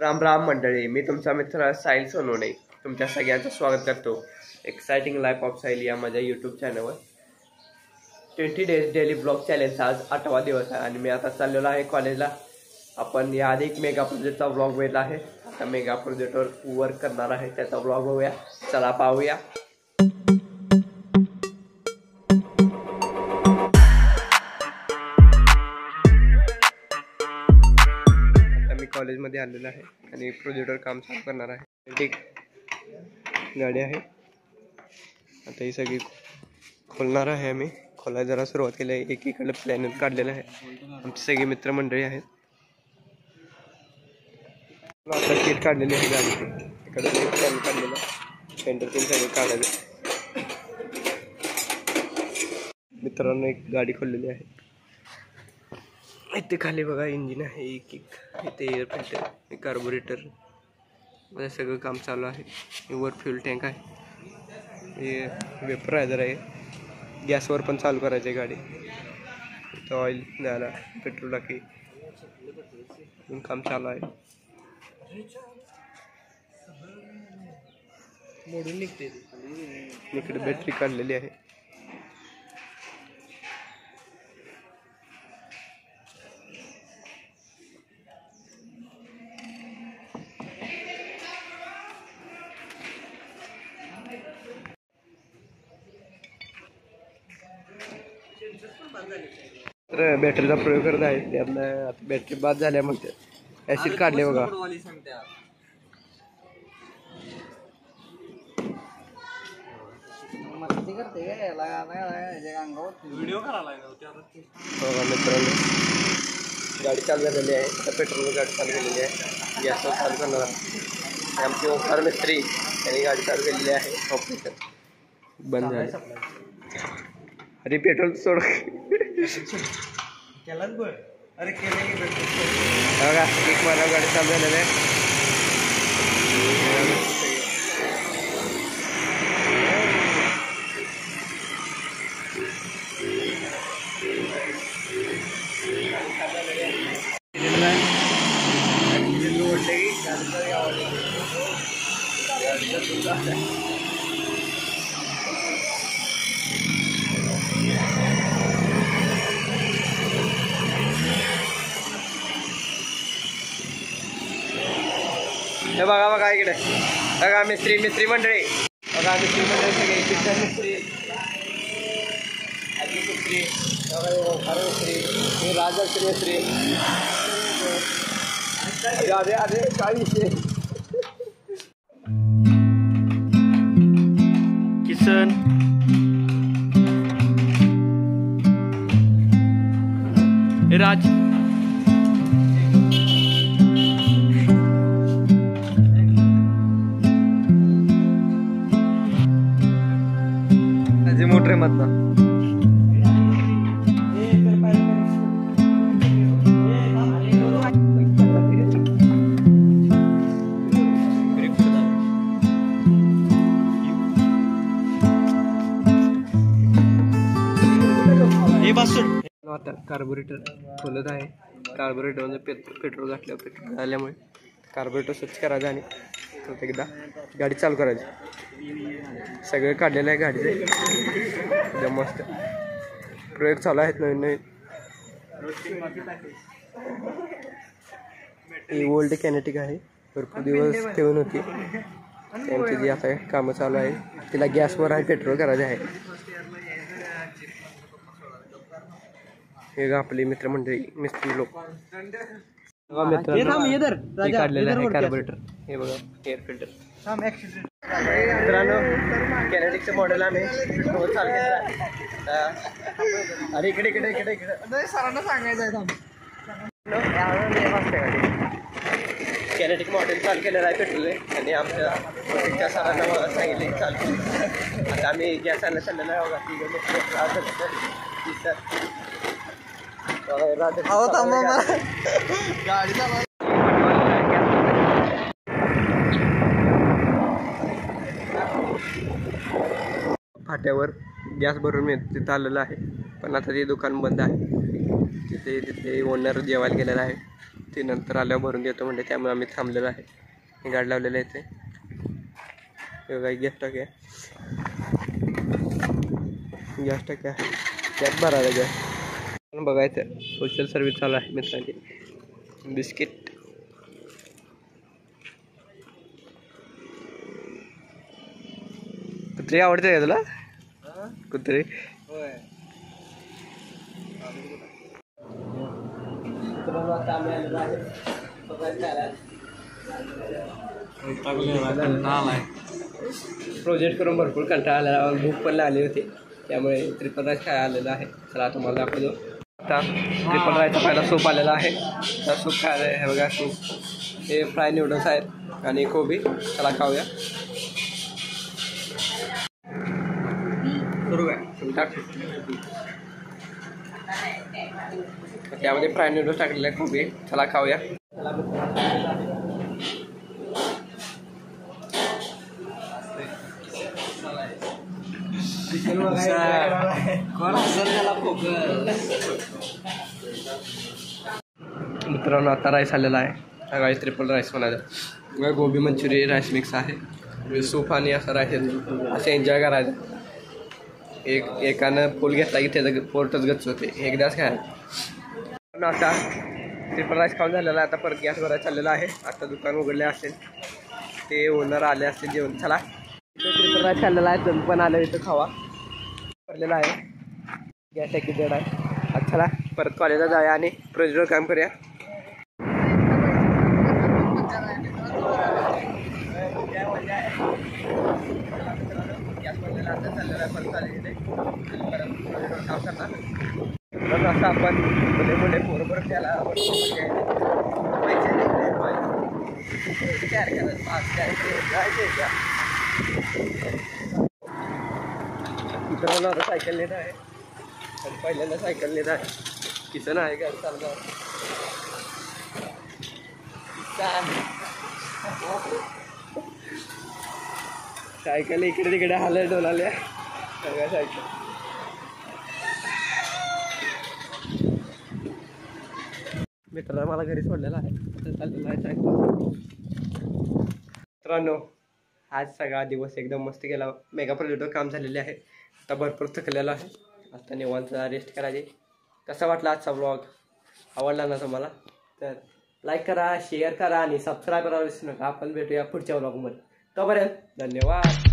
राम राम मंडळी, मी तुमचा मित्र साहिल सोनवणे तुमच्या सगळ्यांचं स्वागत करतो एक्साइटिंग लाईफ ऑफ साहिल या माझ्या यूट्यूब चॅनलवर। 20 डेज डेली ब्लॉग चॅलेंजचा आज 8वा दिवस आहे आणि मी आता चाललेलो आहे कॉलेजला। आपण याआधी एक मेगा प्रोजेक्टचा ब्लॉग बघितला आहे, आता मेगा प्रोजेक्टवर वर्क करणार आहे त्याचा ब्लॉग बघूया, चला पाहूया। कॉलेजमध्ये आलेला आहे आणि प्रोजेक्टवर काम चालू करणार आहे। ठीक गाडी आहे, आता ही सगळी खोलणार आहे। आम्ही खोलायला जरा सुरुवात केली आहे, एकीकडे प्लॅन काढलेला आहे। आमची सगळी मित्रमंडळी आहेत। आता शीट काढलेली आहे गाडीची, इकडे प्लॅन काढलेला सेंटर तीन सगळे काढायचे। मित्रांनो एक गाडी खोललेली आहे, इथे खाली बघा इंजिन आहे, एक इथे एअर फिल्टर, कार्बोरेटर, म्हणजे सगळं काम चालू आहे। वर फ्यूल टँक आहे, हे वेपरायझर आहे, गॅसवर पण चालू करायचं आहे गाडी। इथं ऑइल द्यायला, पेट्रोल टाकी काम चालू आहे। मोडून निघते, इकडे बॅटरी काढलेली आहे। तर बॅटरीचा प्रयोग करत आहे, त्यातला आता बॅटरी बाद झाल्या मग ऍसिड काढले बघा। मित्रांनो गाडी चालू झालेली आहे, आता पेट्रोल गाडी चालू केलेली आहे, गॅसवर चालू करणार आहे। आमचे ओंकार मिस्त्री यांनी गाडी चालू केलेली आहे, ऑपरेशन बंद झाले। अरे पेट्रोल सोड अरे बघा एक मला गाडी चालू झालेली आहे। हे बघा बघा इकडे बघा मिस्त्री मंडळी, बघा मिस्त्री मंडळी सगळे शिक्षण मिस्त्री, आजी मिस्त्री, बघा मिस्त्री, हे राजश्री मिस्त्री। अरे अरे काय विषय, किसन राज मोटर मधला आता कार्बोरेटर खोलत आहे। कार्बोरेटरमध्ये पेट्रोल घातल्यावर पेट्रोल आल्यामुळे कार्बोरेटर स्वच्छ करायचं आणि परत एकदा गाडी चालू करायची। सगळं काढलेलं आहे गाडीचे, एकदम मस्त प्रयोग चालू आहेत नवीन नवीन। ही ओल्ड कॅनेटिक आहे, भरपूर दिवस ठेवून होती, त्यांची जी आता कामं चालू आहे, तिला गॅसवर आहे पेट्रोल करायचे आहे। हे आपली मित्रमंडळी मिस्त्री लोक काढलेलं आहे कार्बोरेटर, हे बघा एअर फिल्टर। मित्रांनो कॅनेटिकचं मॉडेल आम्ही चालू केलेलं आहे। अरे इकडे इकडे इकडे इकडे सरांना सांगायचं आहे, कॅनेटिक मॉडेल चालू केलेलं आहे पेट्रोल आणि आमच्या प्रोजेक्टच्या सरांना मला सांगितले चालू केलं। आता आम्ही गॅस आणलं चाललेलं आहे, गाडी फाट्यावर गॅस भरून मी तिथं आलेलं आहे, पण आता ते दुकान बंद आहे। तिथे ओनर जेवायला गेलेला आहे। ती नंतर आल्यावर भरून देतो म्हणजे, त्यामुळे आम्ही थांबलेलो आहे. गाडी लावलेलं आहे ते काही गॅस टाक्या त्यात भरायला गॅस बघायचं. सोशल सर्व्हिस चालू आहे मित्रांची. बिस्किट कुत्रे आवडते का तुला? कुत्रे प्रोजेक्ट करून भरपूर कंटाळा आलेला, भूक पण लागली होती, त्यामुळे ट्रिपल राईस खायला आलेला आहे. चला तुम्हाला दाखवतो. आता ट्रिपल राईसचा पहिला सूप आलेला आहे. त्या सूप खायला आहे बघा. सूप हे फ्राय नूडल्स आहेत आणि कोबी. चला खाऊया. त्यामध्ये फ्राय नूडल्स टाकलेले आहे, कोबी. चला खाऊया. मित्रांनो आता राईस आलेला आहे. सकाळी ट्रिपल राईस म्हणायचं. गोबी मंचुरियन राईस मिक्स आहे. सूप आणि असा राईस येतो. असं एन्जॉय करायचं. एकानं फुल घेतला की त्याचं पोटच गच्च होते. एकदाच खायला. आता ट्रिपल राईस खाऊन झालेला आहे. आता परत गॅस भरायला चाललेला आहे. आता दुकान उघडले असेल, ते ओनर आले असतील जेवण. चला ट्रिपल राईस खाल्लेला आहे. तुम्ही पण आलं इथं खावा. भरलेला आहे. गॅस टाकी जड आहे. आता चला परत कॉलेजला जाऊया आणि प्रोजेक्टवर काम करूया. गॅस भरलेला आता चाललेला आहे. परत चालेल परत काम करणार. तर असं आपण मुले बरोबर त्याला तयार मित्रांनो आता सायकल नेत आहे. आणि पहिल्यांदा सायकल नेत आहे. किसन आहे गाडी चालणार. सायकल इकडे तिकडे हालत डोलाल्या सगळ्या सायकल. मित्रांनो मला घरी सोडलेला आहे. चाललेला आहे सायकल. मित्रांनो आज सगळा दिवस एकदम मस्त गेला. मेगा प्रोजेक्टवर काम झालेले आहे. आता भरपूर थकलेला आहे. आता निवांत रेस्ट करायची. कसा वाटला आजचा ब्लॉग? आवडला ना तुम्हाला? तर लाईक करा, शेअर करा आणि सबस्क्राईब करायला विसरू नका. आपण भेटूया पुढच्या ब्लॉगमध्ये. तोपर्यंत धन्यवाद.